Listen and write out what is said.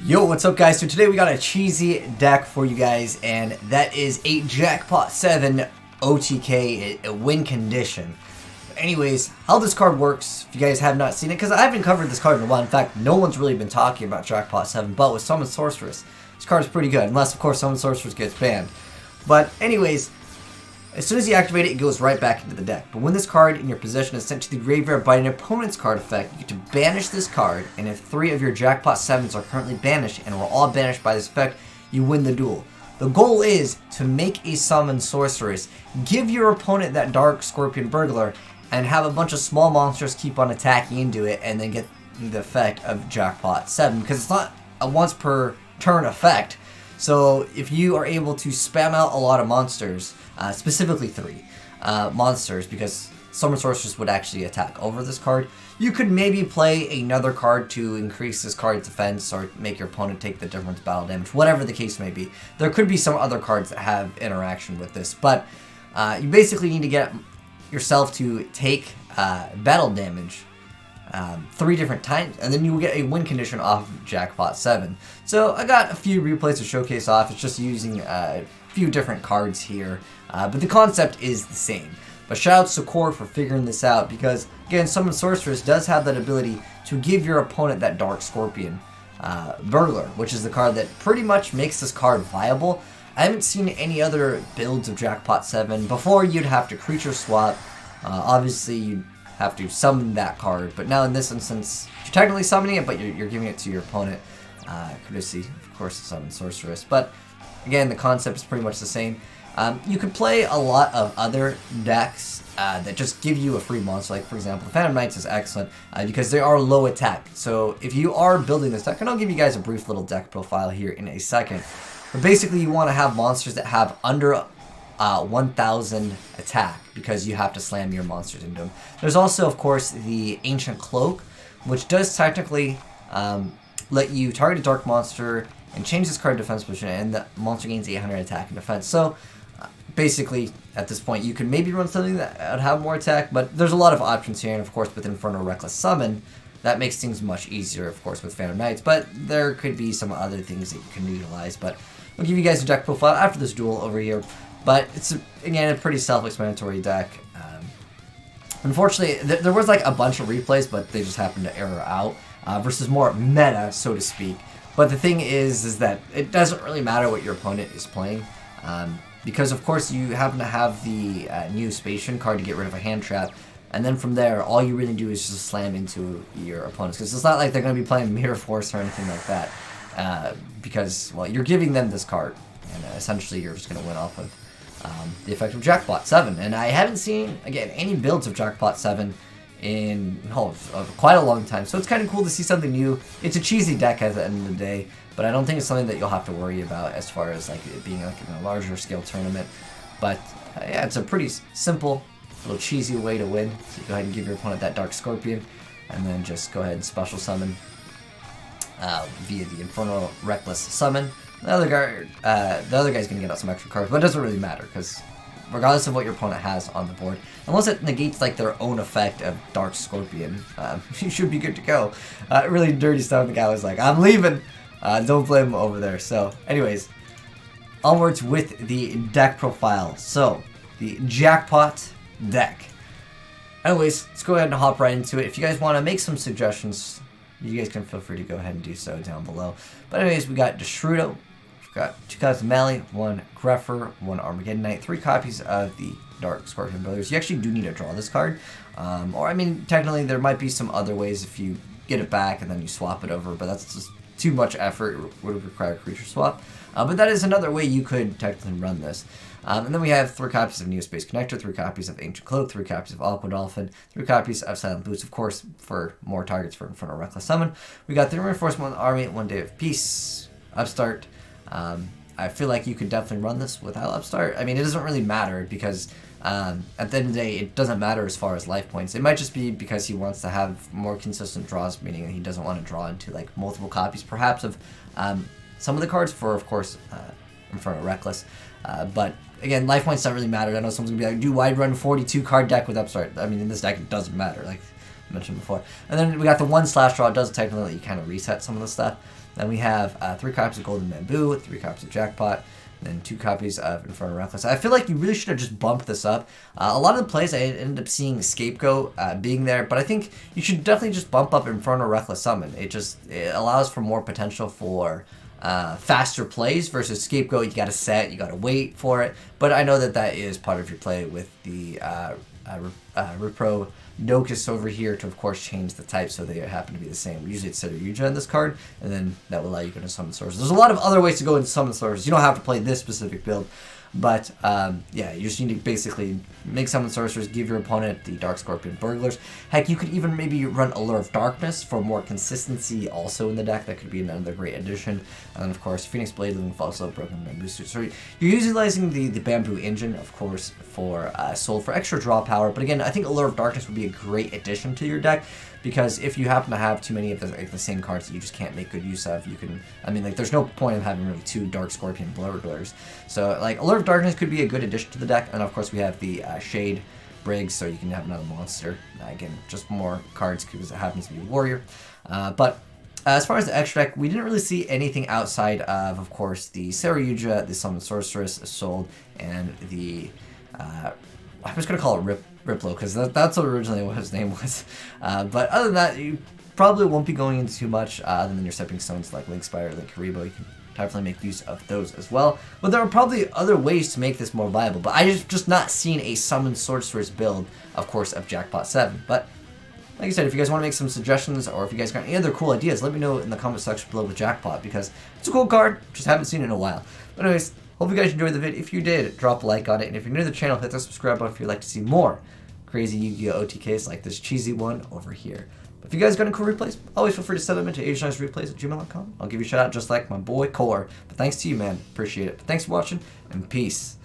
Yo, what's up guys? So today we got a cheesy deck for you guys, and that is a Jackpot 7 OTK, a win condition. Anyways, how this card works, if you guys have not seen it, because I haven't covered this card in a while. In fact, no one's really been talking about Jackpot 7, but with Summon Sorceress, this card is pretty good, unless of course Summon Sorceress gets banned. But anyways, as soon as you activate it, it goes right back into the deck. But when this card in your possession is sent to the graveyard by an opponent's card effect, you get to banish this card, and if 3 of your Jackpot 7s are currently banished and were all banished by this effect, you win the duel. The goal is to make a Summon Sorceress, give your opponent that Dark Scorpion Burglar, and have a bunch of small monsters keep on attacking into it, and then get the effect of Jackpot 7, because it's not a once per turn effect. So if you are able to spam out a lot of monsters, specifically 3 monsters, because Summon Sorceress would actually attack over this card, you could maybe play another card to increase this card's defense or make your opponent take the difference battle damage, whatever the case may be. There could be some other cards that have interaction with this, but you basically need to get yourself to take battle damage 3 different times, and then you will get a win condition off of Jackpot 7. So I got a few replays to showcase off. It's just using a few different cards here, but the concept is the same. But shout out to Core for figuring this out, because again, Summon Sorceress does have that ability to give your opponent that Dark Scorpion Burglar, which is the card that pretty much makes this card viable. I haven't seen any other builds of Jackpot 7. Before, you'd have to creature swap. Obviously, you'd have to summon that card, but now in this instance, you're technically summoning it, but you're giving it to your opponent, courtesy, of course, the Summon Sorceress. But again, the concept is pretty much the same. You could play a lot of other decks that just give you a free monster, like for example, the Phantom Knights is excellent because they are low attack. So if you are building this deck, and I'll give you guys a brief little deck profile here in a second, but basically you want to have monsters that have under 1,000 attack, because you have to slam your monsters into them. There's also, of course, the Ancient Cloak, which does technically let you target a dark monster and change this card defense position, and the monster gains 800 attack and defense. So basically, at this point, you could maybe run something that would have more attack, but there's a lot of options here, and of course, with Infernal Reckless Summon, that makes things much easier, of course, with Phantom Knights, but there could be some other things that you can utilize. But I'll give you guys a deck profile after this duel over here. But it's, again, a pretty self-explanatory deck. Unfortunately, there was like a bunch of replays, but they just happened to error out, versus more meta, so to speak. But the thing is that it doesn't really matter what your opponent is playing, because of course you happen to have the new Spatian card to get rid of a hand trap, and then from there, all you really do is just slam into your opponents, because it's not like they're going to be playing Mirror Force or anything like that, because, well, you're giving them this card, and essentially you're just going to win off of the effect of Jackpot 7. And I haven't seen, again, any builds of Jackpot 7 in quite a long time, so it's kind of cool to see something new. It's a cheesy deck at the end of the day, but I don't think it's something that you'll have to worry about as far as like it being like in a larger scale tournament. But yeah, it's a pretty simple, little cheesy way to win. So go ahead and give your opponent that Dark Scorpion, and then just go ahead and special summon via the Infernal Reckless Summon. The other guy's going to get out some extra cards, but it doesn't really matter, because regardless of what your opponent has on the board, unless it negates like their own effect of Dark Scorpion, you should be good to go. Really dirty stuff. The guy was like, I'm leaving. Don't blame him over there. So anyways, onwards with the deck profile. So the Jackpot deck. Anyways, let's go ahead and hop right into it. If you guys want to make some suggestions, you guys can feel free to go ahead and do so down below. But anyways, we got Deshrudo. We've got 2 copies of Mally, 1 Greffer, 1 Armageddon Knight, 3 copies of the Dark Scorpion Brothers. You actually do need to draw this card. Or, I mean, technically there might be some other ways if you get it back and then you swap it over, but that's just too much effort. It would require a creature swap. But that is another way you could technically run this. And then we have 3 copies of Neo Space Connector, 3 copies of Ancient Cloak, 3 copies of Aqua Dolphin, 3 copies of Silent Boots, of course, for more targets for Infernal Reckless Summon. We got 3 Reinforcement Army, 1 Day of Peace, Upstart. I feel like you could definitely run this without Upstart. I mean, it doesn't really matter, because at the end of the day, it doesn't matter as far as life points. It might just be because he wants to have more consistent draws, meaning that he doesn't want to draw into like multiple copies, perhaps, of some of the cards for, of course, Infernal Reckless. But again, life points don't really matter. I know someone's gonna be like, "Do wide run 42 card deck with Upstart?" I mean, in this deck, it doesn't matter. Like, mentioned before. And then we got the 1 slash draw. It does technically let you kind of reset some of the stuff. Then we have 3 copies of Golden Bamboo, 3 copies of Jackpot, and then 2 copies of Infernal Reckless. I feel like you really should have just bumped this up. A lot of the plays I ended up seeing Scapegoat being there, but I think you should definitely just bump up Infernal Reckless Summon. It allows for more potential for faster plays versus Scapegoat. You gotta set, you gotta wait for it. But I know that is part of your play with the Repro Noctis over here to, of course, change the type so they happen to be the same. Usually it's Seryuja in this card, and then that will allow you to go into Summon Sorcerers. There's a lot of other ways to go into Summon Sorcerers. You don't have to play this specific build, but yeah, you just need to basically make Summon Sorcerers, give your opponent the Dark Scorpion Burglars. Heck, you could even maybe run Allure of Darkness for more consistency also in the deck. That could be another great addition. And then, of course, Phoenix Blade, Living Falso, Broken Bamboo Suit. So you're utilizing the Bamboo Engine, of course, for Soul for extra draw power. But again, I think Allure of Darkness would be a great addition to your deck, because if you happen to have too many of the same cards that you just can't make good use of, you can, I mean, like, there's no point of having really 2 Dark Scorpion Burglars. So, like, Allure of Darkness could be a good addition to the deck. And, of course, we have the Shade Briggs, so you can have another monster. Again, just more cards because it happens to be a warrior. But as far as the extra deck, we didn't really see anything outside of course, the Seryuja, the Summon Sorceress, Sold, and the, I'm just going to call it Riplo, because that's what originally what his name was. But other than that, you probably won't be going into too much other than your stepping stones like Link Spire, Link Karibo. You can definitely make use of those as well. But there are probably other ways to make this more viable. But I just not seen a Summon Sorceress build, of course, of Jackpot 7. But like I said, if you guys want to make some suggestions, or if you guys got any other cool ideas, let me know in the comment section below with Jackpot, because it's a cool card, just haven't seen it in a while. But anyways, hope you guys enjoyed the video. If you did, drop a like on it, and if you're new to the channel, hit the subscribe button if you'd like to see more crazy Yu-Gi-Oh! OTKs like this cheesy one over here. But if you guys got any cool replays, always feel free to send them into AzneyesReplays@gmail.com. I'll give you a shout out just like my boy Core. But thanks to you, man. Appreciate it. But thanks for watching, and peace.